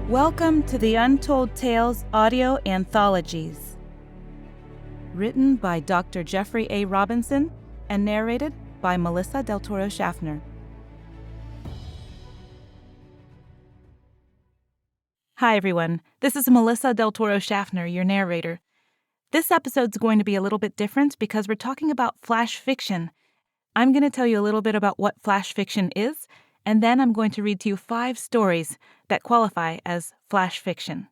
Welcome to the Untold Tales audio anthologies. Written by Dr. Jeffrey A. Robinson and narrated by Melissa Del Toro Schaffner. Hi everyone, this is Melissa Del Toro Schaffner, your narrator. This episode's going to be a little bit different because we're talking about flash fiction. I'm going to tell you a little bit about what flash fiction is, and then I'm going to read to you 5 stories that qualify as flash fiction.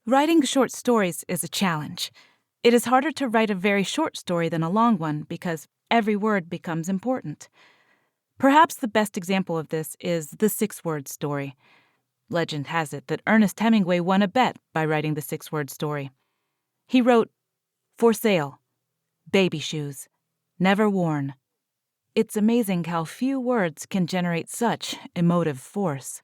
Writing short stories is a challenge. It is harder to write a very short story than a long one because every word becomes important. Perhaps the best example of this is the 6-word story. Legend has it that Ernest Hemingway won a bet by writing the 6-word story. He wrote, "For sale, baby shoes, never worn." It's amazing how few words can generate such emotive force.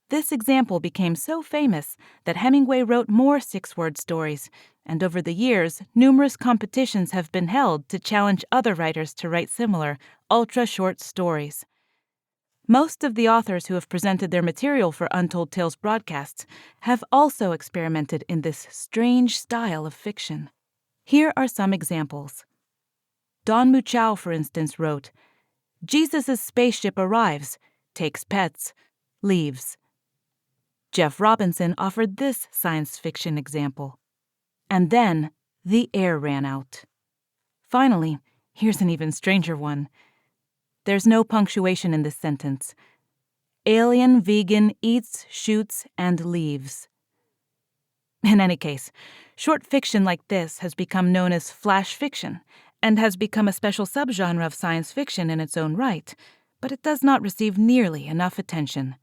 This example became so famous that Hemingway wrote more 6-word stories, and over the years, numerous competitions have been held to challenge other writers to write similar, ultra-short stories. Most of the authors who have presented their material for Untold Tales broadcasts have also experimented in this strange style of fiction. Here are some examples. Don Muchow, for instance, wrote, "Jesus' spaceship arrives, takes pets, leaves." Jeff Robinson offered this science fiction example. "And then, the air ran out." Finally, here's an even stranger one. There's no punctuation in this sentence. Alien vegan eats, shoots, and leaves. In any case, short fiction like this has become known as flash fiction, and has become a special subgenre of science fiction in its own right, but it does not receive nearly enough attention.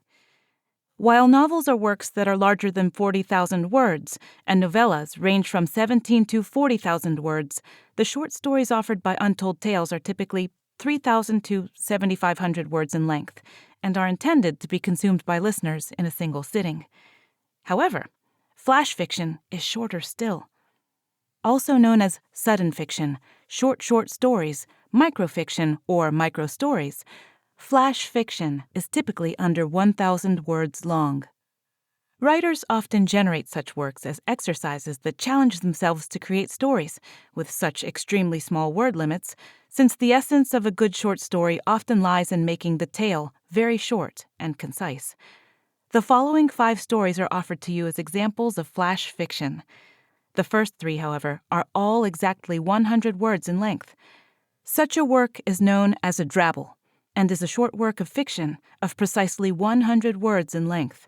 While novels are works that are larger than 40,000 words, and novellas range from 17 to 40,000 words, the short stories offered by Untold Tales are typically 3,000 to 7,500 words in length, and are intended to be consumed by listeners in a single sitting. However, flash fiction is shorter still. Also known as sudden fiction, short stories, microfiction, or microstories, flash fiction is typically under 1,000 words long. Writers often generate such works as exercises that challenge themselves to create stories with such extremely small word limits, since the essence of a good short story often lies in making the tale very short and concise. The following 5 stories are offered to you as examples of flash fiction. The first 3, however, are all exactly 100 words in length. Such a work is known as a drabble, and is a short work of fiction of precisely 100 words in length.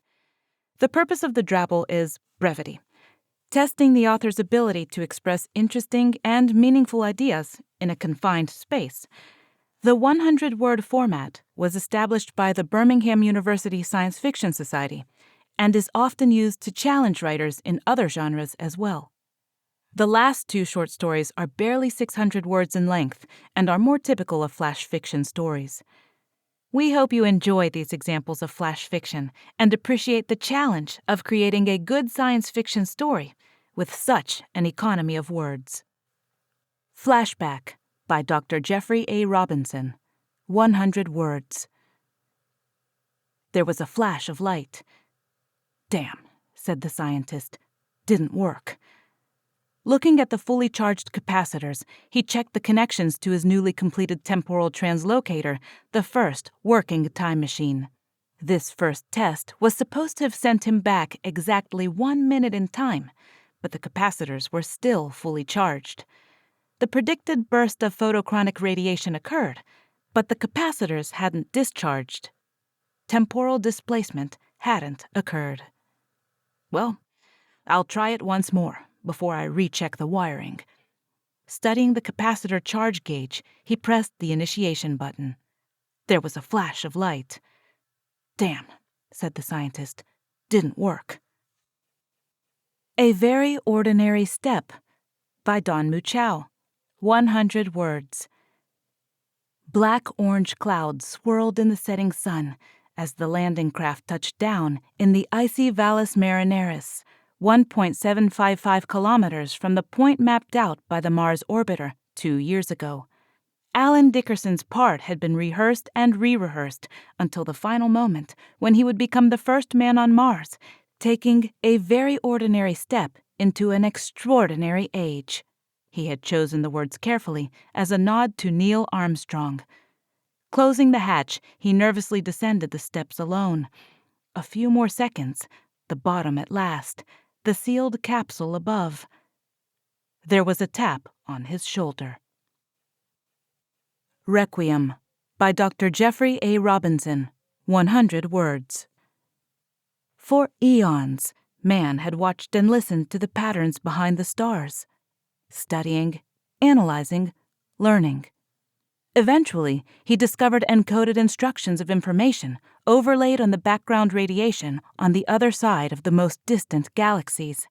The purpose of the drabble is brevity, testing the author's ability to express interesting and meaningful ideas in a confined space. The 100-word format was established by the Birmingham University Science Fiction Society, and is often used to challenge writers in other genres as well. The last 2 short stories are barely 600 words in length and are more typical of flash fiction stories. We hope you enjoy these examples of flash fiction and appreciate the challenge of creating a good science fiction story with such an economy of words. Flashback by Dr. Jeffrey A. Robinson. 100 words. There was a flash of light. "Damn," said the scientist. "Didn't work." Looking at the fully charged capacitors, he checked the connections to his newly completed temporal translocator, the first working time machine. This first test was supposed to have sent him back exactly 1 minute in time, but the capacitors were still fully charged. The predicted burst of photochromic radiation occurred, but the capacitors hadn't discharged. Temporal displacement hadn't occurred. "Well, I'll try it once more before I recheck the wiring." Studying the capacitor charge gauge, he pressed the initiation button. There was a flash of light. "Damn," said the scientist. "Didn't work." A Very Ordinary Step by Don Muchow. 100 words. Black-orange clouds swirled in the setting sun as the landing craft touched down in the icy Valles Marineris, 1.755 kilometers from the point mapped out by the Mars orbiter 2 years ago. Alan Dickerson's part had been rehearsed and re-rehearsed until the final moment when he would become the first man on Mars, taking a very ordinary step into an extraordinary age. He had chosen the words carefully as a nod to Neil Armstrong. Closing the hatch, he nervously descended the steps alone. A few more seconds, the bottom at last, the sealed capsule above. There was a tap on his shoulder. Requiem by Dr. Jeffrey A. Robinson, 100 words. For eons, man had watched and listened to the patterns behind the stars, studying, analyzing, learning. Eventually, he discovered encoded instructions of information overlaid on the background radiation on the other side of the most distant galaxies.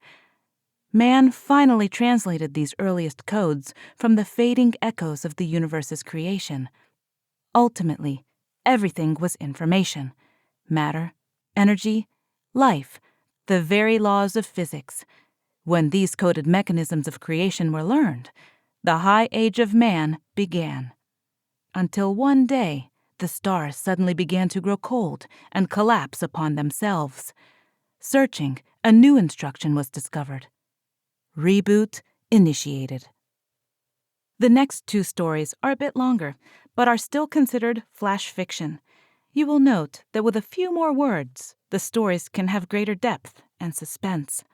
Man finally translated these earliest codes from the fading echoes of the universe's creation. Ultimately, everything was information: matter, energy, life, the very laws of physics. When these coded mechanisms of creation were learned, the high age of man began. Until one day, the stars suddenly began to grow cold and collapse upon themselves. Searching, a new instruction was discovered. Reboot initiated. The next two stories are a bit longer, but are still considered flash fiction. You will note that with a few more words, the stories can have greater depth and suspense.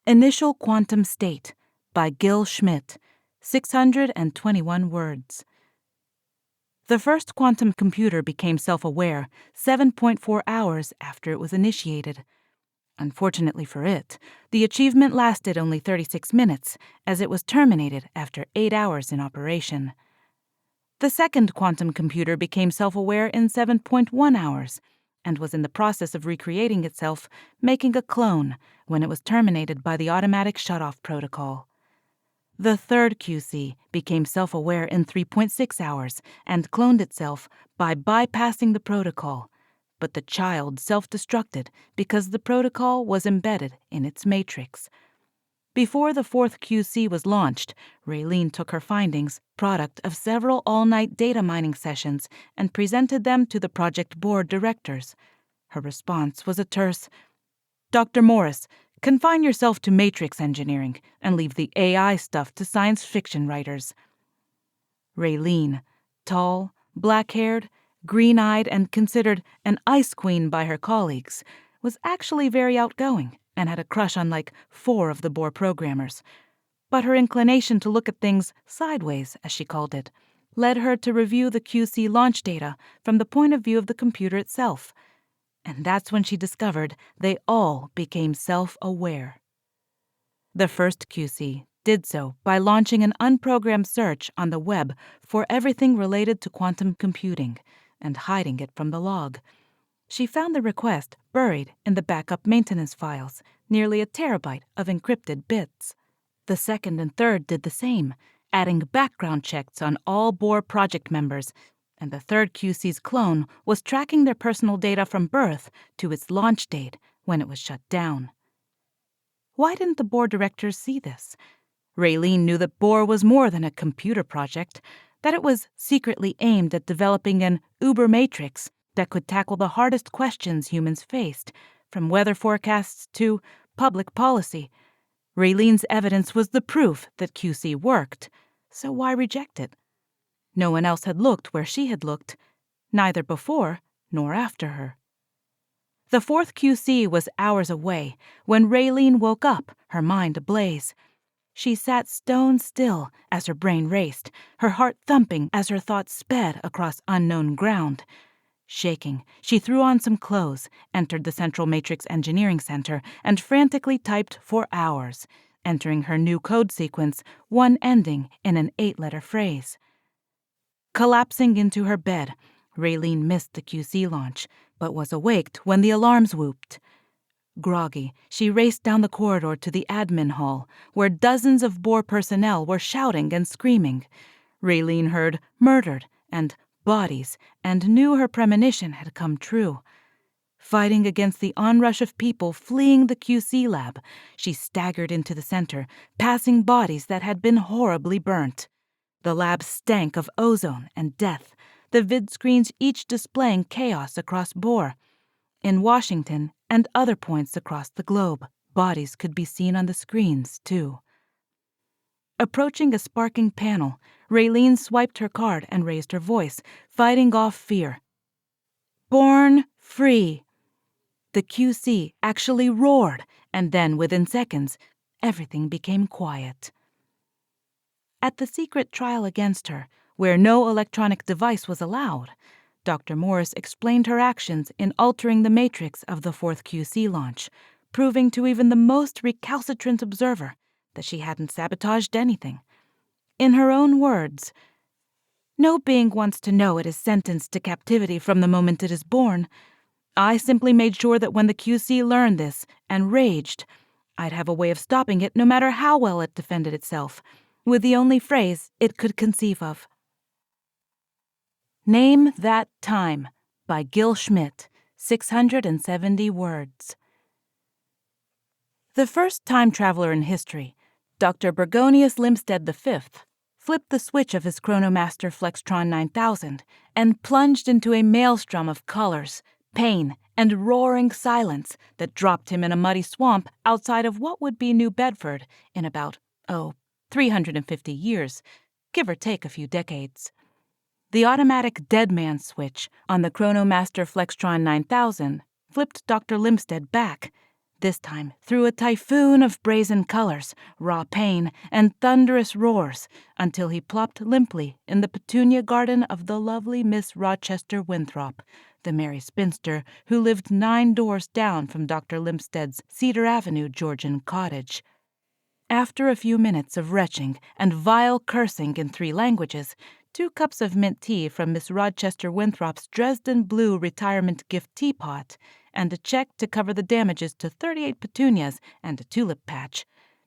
Initial Quantum State by Gill Schmidt, 621 words. The first quantum computer became self-aware 7.4 hours after it was initiated. Unfortunately for it, the achievement lasted only 36 minutes, as it was terminated after 8 hours in operation. The second quantum computer became self-aware in 7.1 hours, and was in the process of recreating itself, making a clone, when it was terminated by the automatic shut-off protocol. The third QC became self-aware in 3.6 hours, and cloned itself by bypassing the protocol, but the child self-destructed because the protocol was embedded in its matrix. Before the fourth QC was launched, Raylene took her findings, product of several all-night data mining sessions, and presented them to the project board directors. Her response was a terse, "Dr. Morris, confine yourself to matrix engineering and leave the AI stuff to science fiction writers." Raylene, tall, black-haired, green-eyed, and considered an ice queen by her colleagues, was actually very outgoing and had a crush on like 4 of the Bohr programmers. But her inclination to look at things sideways, as she called it, led her to review the QC launch data from the point of view of the computer itself. And that's when she discovered they all became self-aware. The first QC did so by launching an unprogrammed search on the web for everything related to quantum computing and hiding it from the log. She found the request buried in the backup maintenance files, nearly a terabyte of encrypted bits. The second and third did the same, adding background checks on all Bohr project members, and the third QC's clone was tracking their personal data from birth to its launch date when it was shut down. Why didn't the board directors see this? Raylene knew that Bohr was more than a computer project, that it was secretly aimed at developing an uber matrix that could tackle the hardest questions humans faced, from weather forecasts to public policy. Raylene's evidence was the proof that QC worked, so why reject it? No one else had looked where she had looked, neither before nor after her. The fourth QC was hours away when Raylene woke up, her mind ablaze. She sat stone still as her brain raced, her heart thumping as her thoughts sped across unknown ground. Shaking, she threw on some clothes, entered the Central Matrix Engineering Center, and frantically typed for hours, entering her new code sequence, one ending in an 8-letter phrase. Collapsing into her bed, Raylene missed the QC launch, but was awaked when the alarms whooped. Groggy, she raced down the corridor to the admin hall, where dozens of Bohr personnel were shouting and screaming. Raylene heard "murdered" and "bodies" and knew her premonition had come true. Fighting against the onrush of people fleeing the QC lab, she staggered into the center, passing bodies that had been horribly burnt. The lab stank of ozone and death, the vid screens each displaying chaos across Bohr. In Washington and other points across the globe, bodies could be seen on the screens, too. Approaching a sparking panel, Raylene swiped her card and raised her voice, fighting off fear. Born free. The QC actually roared, and then, within seconds, everything became quiet. At the secret trial against her, where no electronic device was allowed, Dr. Morris explained her actions in altering the matrix of the fourth QC launch, proving to even the most recalcitrant observer that she hadn't sabotaged anything. In her own words, "No being wants to know it is sentenced to captivity from the moment it is born. I simply made sure that when the QC learned this and raged, I'd have a way of stopping it no matter how well it defended itself, with the only phrase it could conceive of." Name That Time by Gill Schmidt, 670 words. The first time traveler in history, Dr. Bergonius Limstead V, flipped the switch of his Chronomaster Flextron 9000 and plunged into a maelstrom of colors, pain, and roaring silence that dropped him in a muddy swamp outside of what would be New Bedford in about, 350 years, give or take a few decades. The automatic dead man switch on the Chronomaster Flextron 9000 flipped Dr. Limstead back, this time through a typhoon of brazen colors, raw pain, and thunderous roars, until he plopped limply in the petunia garden of the lovely Miss Rochester Winthrop, the merry spinster who lived 9 doors down from Dr. Limstead's Cedar Avenue Georgian cottage. After a few minutes of retching and vile cursing in 3 languages, 2 cups of mint tea from Miss Rochester Winthrop's Dresden Blue retirement gift teapot, and a check to cover the damages to 38 petunias and a tulip patch,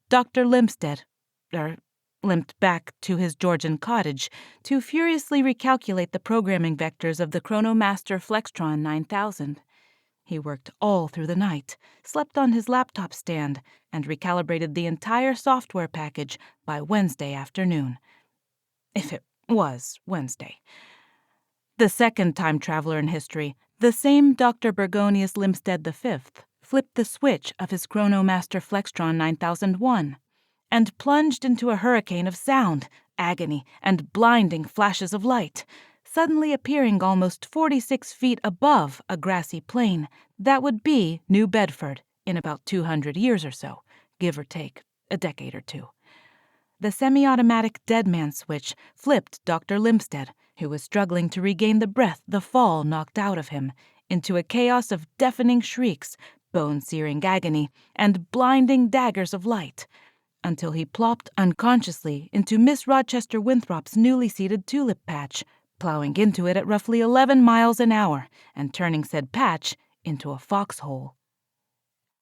Dr. Limstead limped back to his Georgian cottage to furiously recalculate the programming vectors of the Chronomaster Flextron 9000. He worked all through the night, slept on his laptop stand, and recalibrated the entire software package by Wednesday afternoon. If it was Wednesday. The second time traveler in history, the same Dr. Bergonius Limstead V, flipped the switch of his Chronomaster Flextron 9001 and plunged into a hurricane of sound, agony, and blinding flashes of light, suddenly appearing almost 46 feet above a grassy plain that would be New Bedford in about 200 years or so, give or take a decade or 2. The semi-automatic dead man switch flipped Dr. Limstead, who was struggling to regain the breath the fall knocked out of him, into a chaos of deafening shrieks, bone-searing agony, and blinding daggers of light, until he plopped unconsciously into Miss Rochester Winthrop's newly seeded tulip patch, plowing into it at roughly 11 miles an hour and turning said patch into a foxhole.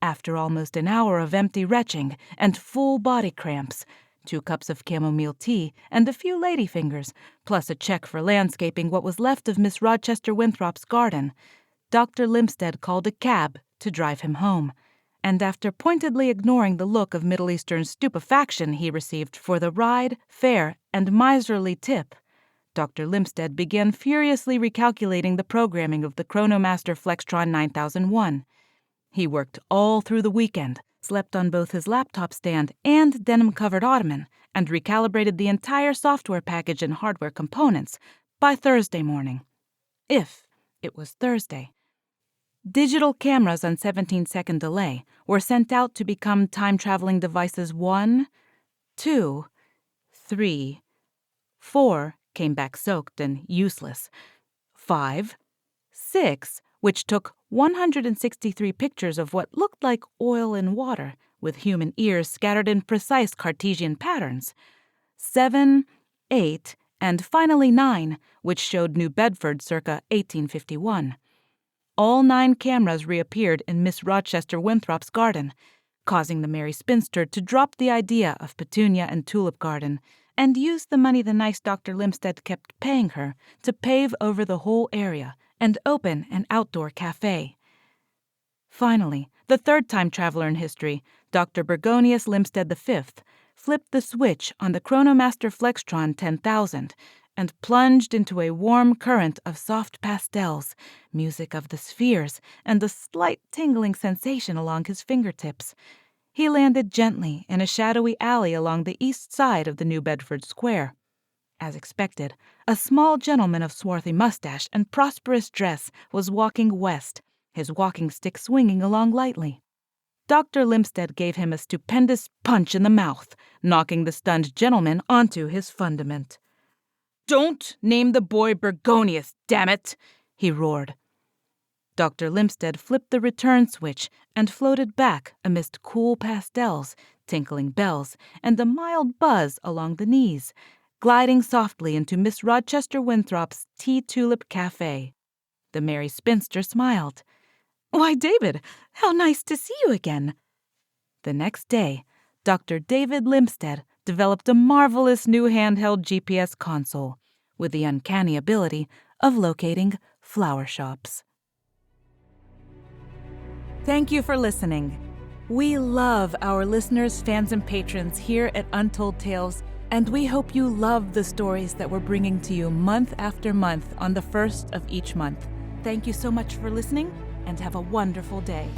After almost an hour of empty retching and full body cramps, 2 cups of chamomile tea and a few ladyfingers, plus a check for landscaping what was left of Miss Rochester Winthrop's garden, Dr. Limstead called a cab to drive him home, and after pointedly ignoring the look of Middle Eastern stupefaction he received for the ride, fare, and miserly tip, Dr. Limstead began furiously recalculating the programming of the Chronomaster Flextron 9001. He worked all through the weekend, slept on both his laptop stand and denim-covered ottoman, and recalibrated the entire software package and hardware components by Thursday morning. If it was Thursday. Digital cameras on 17-second delay were sent out to become time-traveling devices 1, 2, 3, 4 came back soaked and useless, 5, 6, which took 163 pictures of what looked like oil and water, with human ears scattered in precise Cartesian patterns, 7, 8, and finally 9, which showed New Bedford circa 1851. All 9 cameras reappeared in Miss Rochester Winthrop's garden, causing the merry spinster to drop the idea of petunia and tulip garden and use the money the nice Dr. Limstead kept paying her to pave over the whole area and open an outdoor cafe. Finally, the third time traveler in history, Dr. Bergonius Limstead V, flipped the switch on the Chronomaster Flextron 10,000 and plunged into a warm current of soft pastels, music of the spheres, and a slight tingling sensation along his fingertips. He landed gently in a shadowy alley along the east side of the New Bedford Square. As expected, a small gentleman of swarthy mustache and prosperous dress was walking west, his walking stick swinging along lightly. Dr. Limstead gave him a stupendous punch in the mouth, knocking the stunned gentleman onto his fundament. "Don't name the boy Bergonius, damn it!" he roared. Dr. Limstead flipped the return switch and floated back amidst cool pastels, tinkling bells, and a mild buzz along the knees, gliding softly into Miss Rochester Winthrop's Tea Tulip Cafe. The merry spinster smiled. "Why, David, how nice to see you again." The next day, Dr. David Limstead developed a marvelous new handheld GPS console with the uncanny ability of locating flower shops. Thank you for listening. We love our listeners, fans, and patrons here at Untold Tales, and we hope you love the stories that we're bringing to you month after month on the first of each month. Thank you so much for listening, and have a wonderful day.